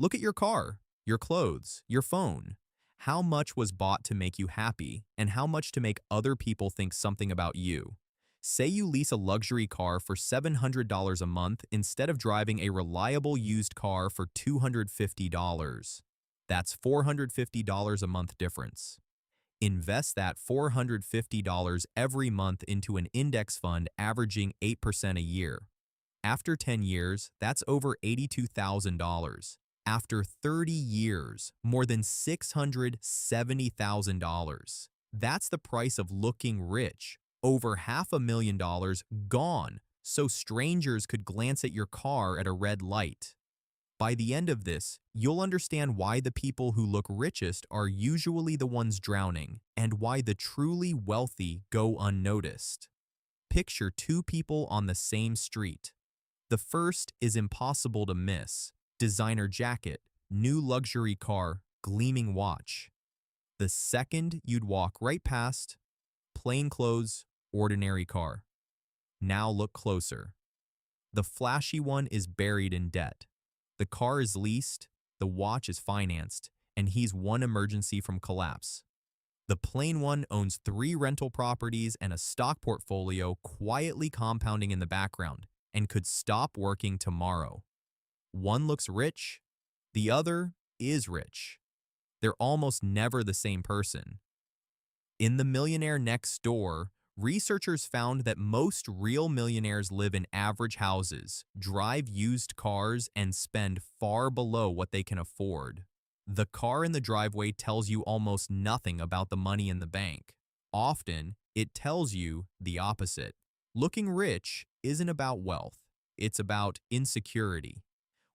Look at your car, your clothes, your phone. How much was bought to make you happy, and how much to make other people think something about you? Say you lease a luxury car for $700 a month instead of driving a reliable used car for $250. That's $450 a month difference. Invest that $450 every month into an index fund averaging 8% a year. After 10 years, that's over $82,000. After 30 years, more than $670,000. That's the price of looking rich. Over $500,000 gone, so strangers could glance at your car at a red light. By the end of this, you'll understand why the people who look richest are usually the ones drowning, and why the truly wealthy go unnoticed. Picture two people on the same street. The first is impossible to miss. Designer jacket, new luxury car, gleaming watch. The second you'd walk right past, plain clothes, ordinary car. Now look closer. The flashy one is buried in debt. The car is leased, the watch is financed, and he's one emergency from collapse. The plain one owns 3 rental properties and a stock portfolio quietly compounding in the background and could stop working tomorrow. One looks rich, the other is rich. They're almost never the same person. In The Millionaire Next Door, researchers found that most real millionaires live in average houses, drive used cars, and spend far below what they can afford. The car in the driveway tells you almost nothing about the money in the bank. Often, it tells you the opposite. Looking rich isn't about wealth, it's about insecurity.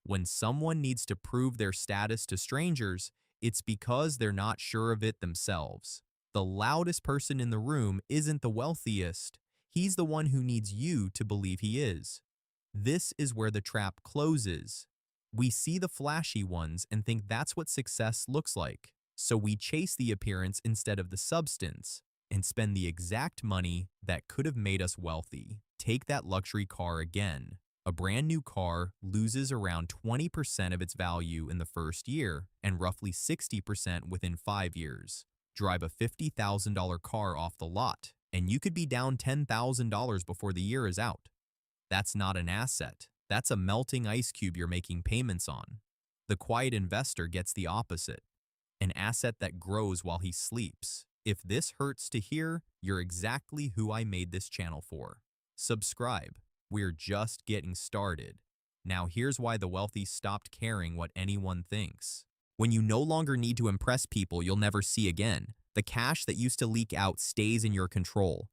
When someone needs to prove their status to strangers, it's because they're not sure of it themselves. The loudest person in the room isn't the wealthiest. He's the one who needs you to believe he is. This is where the trap closes. We see the flashy ones and think that's what success looks like. So we chase the appearance instead of the substance and spend the exact money that could have made us wealthy. Take that luxury car again. A brand new car loses around 20% of its value in the first year and roughly 60% within 5 years. Drive a $50,000 car off the lot, and you could be down $10,000 before the year is out. That's not an asset. That's a melting ice cube you're making payments on. The quiet investor gets the opposite, an asset that grows while he sleeps. If this hurts to hear, you're exactly who I made this channel for. Subscribe. We're just getting started. Now here's why the wealthy stopped caring what anyone thinks. When you no longer need to impress people you'll never see again, the cash that used to leak out stays in your control.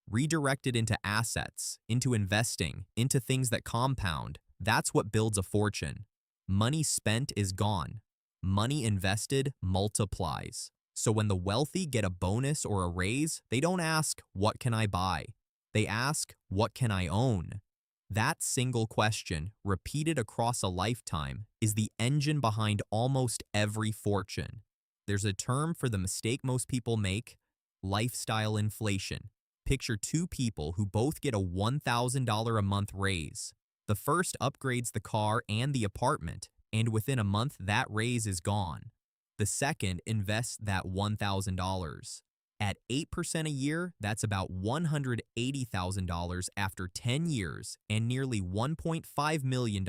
Redirect it into assets, into investing, into things that compound. That's what builds a fortune. Money spent is gone. Money invested multiplies. So when the wealthy get a bonus or a raise, they don't ask, "What can I buy?" They ask, "What can I own?" That single question, repeated across a lifetime, is the engine behind almost every fortune. There's a term for the mistake most people make: lifestyle inflation. Picture two people who both get a $1,000 a month raise. The first upgrades the car and the apartment, and within a month that raise is gone. The second invests that $1,000. At 8% a year, that's about $180,000 after 10 years and nearly $1.5 million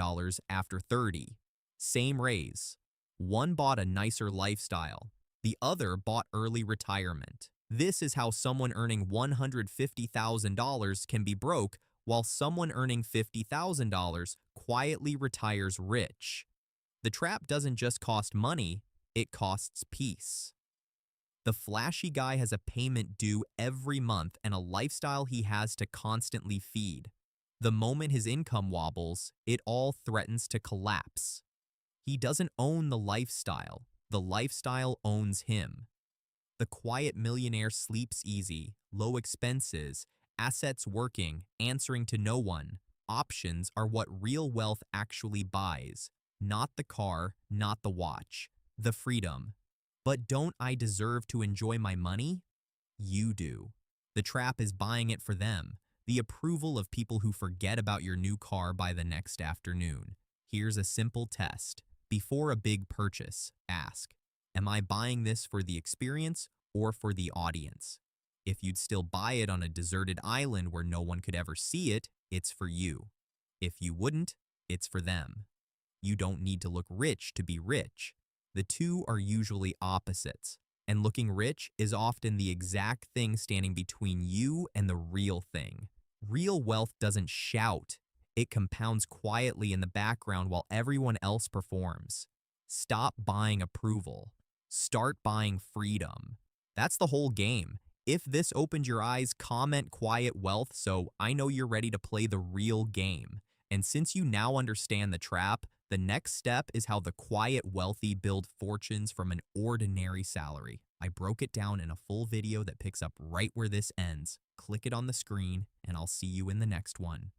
after 30. Same raise. One bought a nicer lifestyle. The other bought early retirement. This is how someone earning $150,000 can be broke while someone earning $50,000 quietly retires rich. The trap doesn't just cost money, it costs peace. The flashy guy has a payment due every month and a lifestyle he has to constantly feed. The moment his income wobbles, it all threatens to collapse. He doesn't own the lifestyle owns him. The quiet millionaire sleeps easy, low expenses, assets working, answering to no one. Options are what real wealth actually buys. Not the car, not the watch, the freedom. But don't I deserve to enjoy my money? You do. The trap is buying it for them, the approval of people who forget about your new car by the next afternoon. Here's a simple test. Before a big purchase, ask, am I buying this for the experience or for the audience? If you'd still buy it on a deserted island where no one could ever see it, it's for you. If you wouldn't, it's for them. You don't need to look rich to be rich. The two are usually opposites, and looking rich is often the exact thing standing between you and the real thing. Real wealth doesn't shout. It compounds quietly in the background while everyone else performs. Stop buying approval. Start buying freedom. That's the whole game. If this opened your eyes, comment quiet wealth so I know you're ready to play the real game. And since you now understand the trap, the next step is how the quiet wealthy build fortunes from an ordinary salary. I broke it down in a full video that picks up right where this ends. Click it on the screen, and I'll see you in the next one.